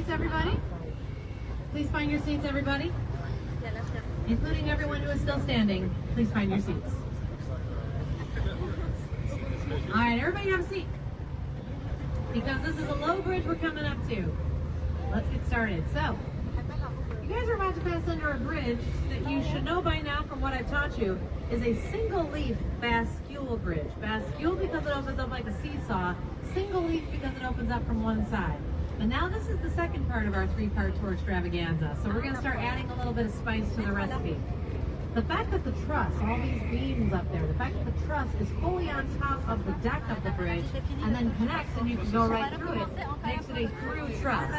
seats, everybody? Please find your seats, everybody. Including everyone who is still standing. Please find your seats. All right, everybody have a seat. Because this is a low bridge we're coming up to. Let's get started. So, you guys are about to pass under a bridge that you should know by now from what I've taught you is a single leaf bascule bridge. Bascule because it opens up like a seesaw. Single leaf because it opens up from one side. And now this is the second part of our three-part tour extravaganza. So we're going to start adding a little bit of spice to the recipe. The fact that the truss, all these beams up there, the fact that the truss is fully on top of the deck of the bridge and then connects and you can go right through it, makes it a through truss.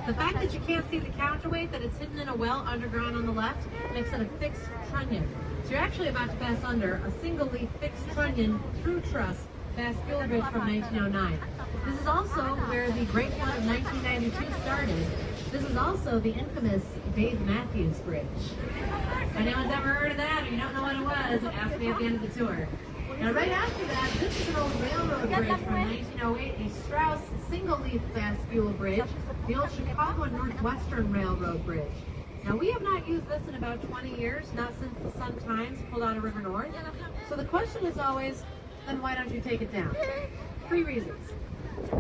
The fact that you can't see the counterweight, that it's hidden in a well underground on the left, makes it a fixed trunnion. So you're actually about to pass under a single leaf fixed trunnion through truss bascule bridge from 1909. This is also where the Great Flood of 1992 started. This is also the infamous Dave Matthews Bridge. If anyone's ever heard of that or you don't know what it was, ask me at the end of the tour. Now right after that, this is an old railroad bridge from 1908, a Strauss single-leaf bascule bridge, the old Chicago and Northwestern Railroad Bridge. Now we have not used this in about 20 years, not since the Sun Times pulled out of River North. So the question is always, then why don't you take it down? 3 reasons.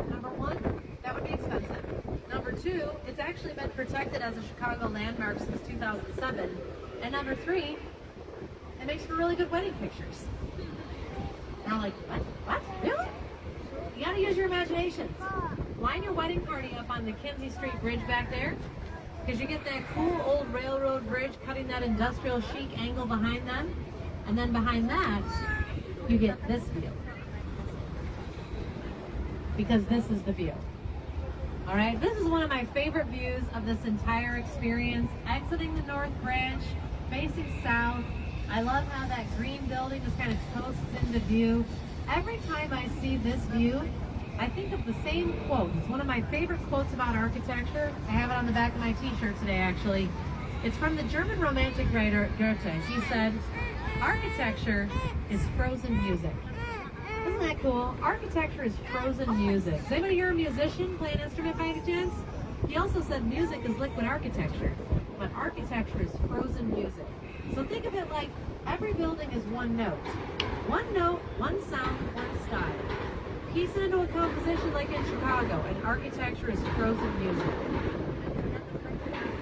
Number 1, that would be expensive. Number 2, it's actually been protected as a Chicago landmark since 2007. And number 3, it makes for really good wedding pictures. Now like, what? Really? You gotta use your imaginations. Line your wedding party up on the Kinsey Street Bridge back there, because you get that cool old railroad bridge cutting that industrial chic angle behind them. And then behind that, you get this view. Because this is the view. All right, this is one of my favorite views of this entire experience. Exiting the North Branch, facing south. I love how that green building just kind of coasts into view. Every time I see this view, I think of the same quote. It's one of my favorite quotes about architecture. I have it on the back of my t-shirt today, actually. It's from the German romantic writer Goethe. He said, "Architecture is frozen music." Isn't that cool? Architecture is frozen music. Is anybody here a musician, play an instrument by any chance? He also said music is liquid architecture, but architecture is frozen music. So think of it like every building is one note. One note, one sound, one style. Piece it into a composition like in Chicago, and architecture is frozen music.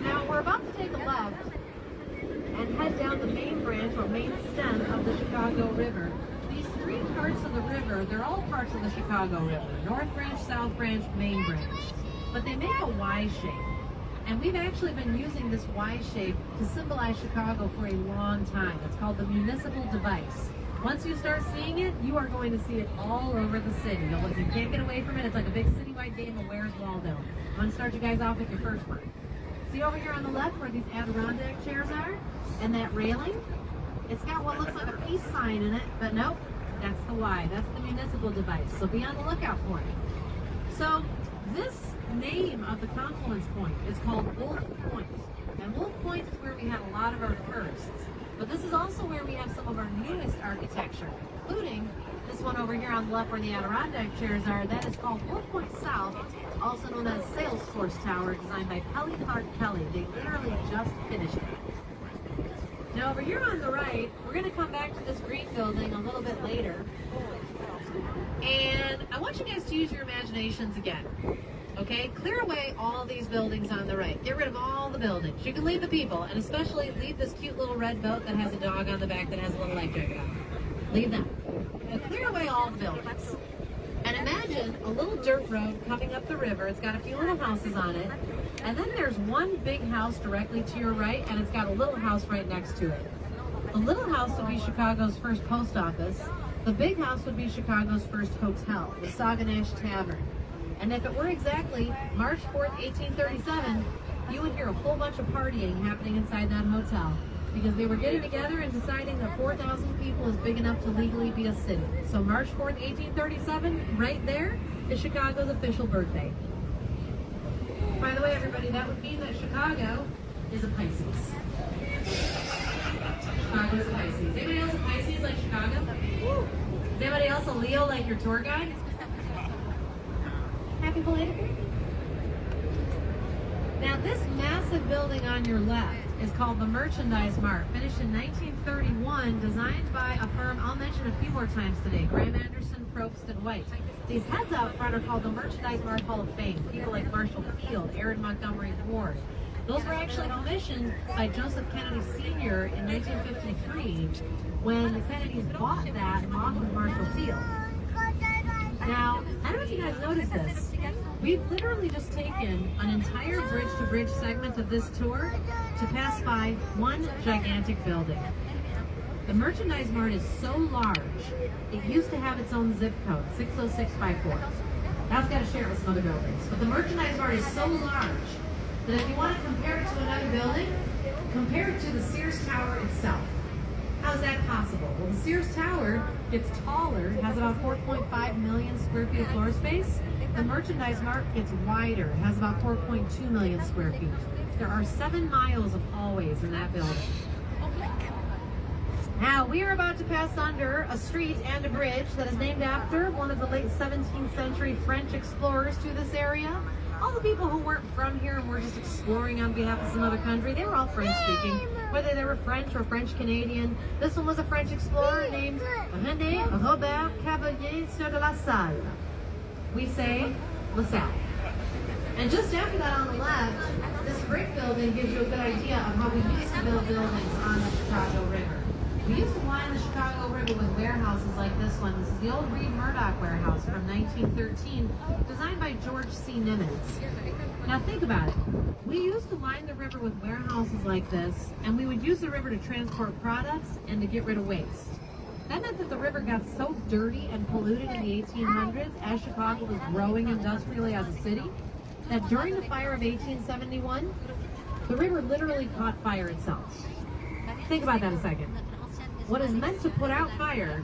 Now we're about to take a left and head down the main branch or main stem of the Chicago River. These 3 parts of the river, they're all parts of the Chicago River. North Branch, South Branch, Main Branch. But they make a Y shape. And we've actually been using this Y shape to symbolize Chicago for a long time. It's called the municipal device. Once you start seeing it, you are going to see it all over the city. You can't get away from it. It's like a big citywide game of Where's Waldo. I'm going to start you guys off with your first one. See over here on the left where these Adirondack chairs are? And that railing? It's got what looks like a peace sign in it, but nope, that's the Y. That's the municipal device. So be on the lookout for it. So this name of the confluence point is called Wolf Point. And Wolf Point is where we had a lot of our firsts. But this is also where we have some of our newest architecture, including this one over here on the left where the Adirondack chairs are. That is called Wolf Point South, also known as Salesforce Tower, designed by Pelly Clark Pelly. They literally just finished it. Now over here on the right, we're going to come back to this green building a little bit later. And I want you guys to use your imaginations again. Okay? Clear away all these buildings on the right. Get rid of all the buildings. You can leave the people, and especially leave this cute little red boat that has a dog on the back that has a little life jacket on. Leave them. Now clear away all the buildings. And imagine a little dirt road coming up the river. It's got a few little houses on it. And then there's one big house directly to your right, and it's got a little house right next to it. The little house would be Chicago's first post office. The big house would be Chicago's first hotel, the Saguenash Tavern. And if it were exactly March 4th, 1837, you would hear a whole bunch of partying happening inside that hotel, because they were getting together and deciding that 4,000 people is big enough to legally be a city. So March 4th, 1837, right there is Chicago's official birthday. By the way, everybody, that would mean that Chicago is a Pisces. Chicago is a Pisces. Anybody else a Pisces like Chicago? Is anybody else a Leo like your tour guide? Happy belated birthday. Now this massive building on your left is called the Merchandise Mart, finished in 1931, designed by a firm I'll mention a few more times today, Graham Anderson, Probst and White. These heads out front are called the Merchandise Mart Hall of Fame. People like Marshall Field, Aaron Montgomery Ward. Those were actually commissioned by Joseph Kennedy Sr. in 1953 when the Kennedys bought that off of Marshall Field. Now, I don't know if you guys noticed this. We've literally just taken an entire bridge-to-bridge segment of this tour to pass by one gigantic building. The Merchandise Mart is so large, it used to have its own zip code, 60654. Now it's got to share it with some other buildings. But the Merchandise Mart is so large that if you want to compare it to another building, compare it to the Sears Tower itself. How's that possible? Well, the Sears Tower gets taller, has about 4.5 million square feet of floor space. The Merchandise Mart gets wider, it has about 4.2 million square feet. There are 7 miles of hallways in that building. Now, we are about to pass under a street and a bridge that is named after one of the late 17th century French explorers to this area. All the people who weren't from here and were just exploring on behalf of some other country, they were all French speaking, whether they were French or French Canadian. This one was a French explorer named René Robert Cavelier Sieur de La Salle. We say La Salle. And just after that on the left, this brick building gives you a good idea of how we used to build buildings on the Chicago River. We used to line the Chicago River with warehouses like this one. This is the old Reed Murdoch warehouse from 1913, designed by George C. Nimitz. Now think about it. We used to line the river with warehouses like this, and we would use the river to transport products and to get rid of waste. That meant that the river got so dirty and polluted in the 1800s, as Chicago was growing industrially as a city, that during the fire of 1871, the river literally caught fire itself. Think about that a second. What is meant to put out fire,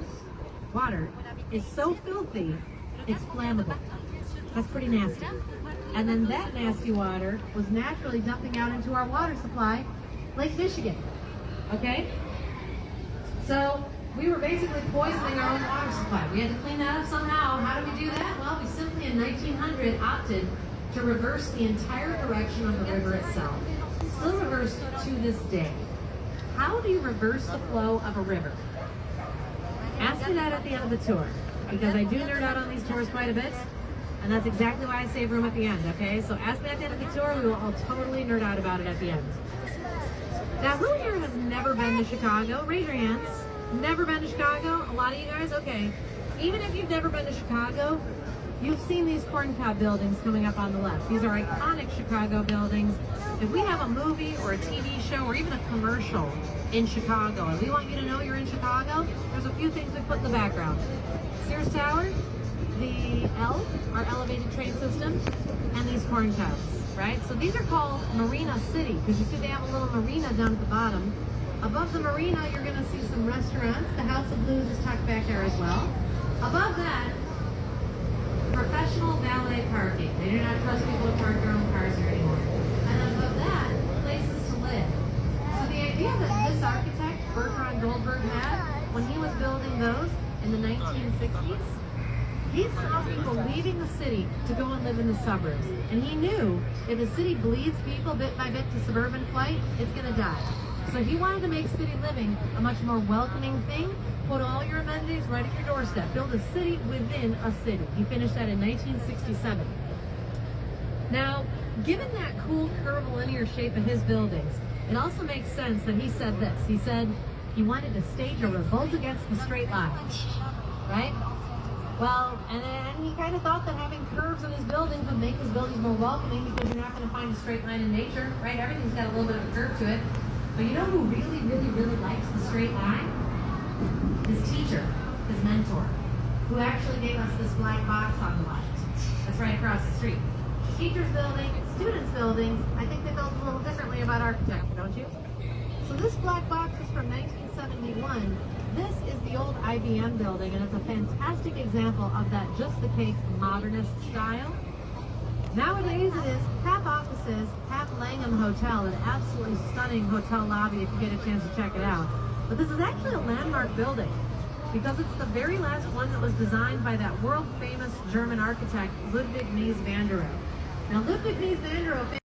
water, is so filthy, it's flammable. That's pretty nasty. And then that nasty water was naturally dumping out into our water supply, Lake Michigan. Okay? So we were basically poisoning our own water supply. We had to clean that up somehow. How do we do that? Well, we simply in 1900 opted to reverse the entire direction of the river itself. Still reversed to this day. How do you reverse the flow of a river? Ask me that at the end of the tour, because I do nerd out on these tours quite a bit, and that's exactly why I save room at the end, okay? So ask me at the end of the tour, we will all totally nerd out about it at the end. Now, who here has never been to Chicago? Raise your hands. Never been to Chicago? A lot of you guys? Okay. Even if you've never been to Chicago, you've seen these corncob buildings coming up on the left. These are iconic Chicago buildings. If we have a movie or a TV show or even a commercial in Chicago and we want you to know you're in Chicago, there's a few things we put in the background. Sears Tower, the L, our elevated train system, and these corncobs, right? So these are called Marina City because you see they have a little marina down at the bottom. Above the marina, you're going to see some restaurants. The House of Blues is tucked back there as well. Above that, professional valet parking. They do not trust people to park their own cars here anymore. And above that, places to live. So the idea that this architect, Bertrand Goldberg, had when he was building those in the 1960s, he saw people leaving the city to go and live in the suburbs. And he knew if the city bleeds people bit by bit to suburban flight, it's going to die. So he wanted to make city living a much more welcoming thing. Put all your amenities right at your doorstep. Build a city within a city. He finished that in 1967. Now, given that cool curvilinear shape of his buildings, it also makes sense that he said this. He said he wanted to stage a revolt against the straight line, right? Well, and then he kind of thought that having curves in his buildings would make his buildings more welcoming because you're not going to find a straight line in nature, right? Everything's got a little bit of a curve to it. But you know who really likes the straight line? His teacher, his mentor, who actually gave us this black box on the left. That's right across the street. Teachers' building, students' buildings, I think they felt a little differently about architecture, don't you? So this black box is from 1971. This is the old IBM building, and it's a fantastic example of that just-the-cake modernist style. Nowadays it is half offices, half Langham Hotel, an absolutely stunning hotel lobby if you get a chance to check it out. But this is actually a landmark building because it's the very last one that was designed by that world-famous German architect, Ludwig Mies van der Rohe. Now, Ludwig Mies van der Rohe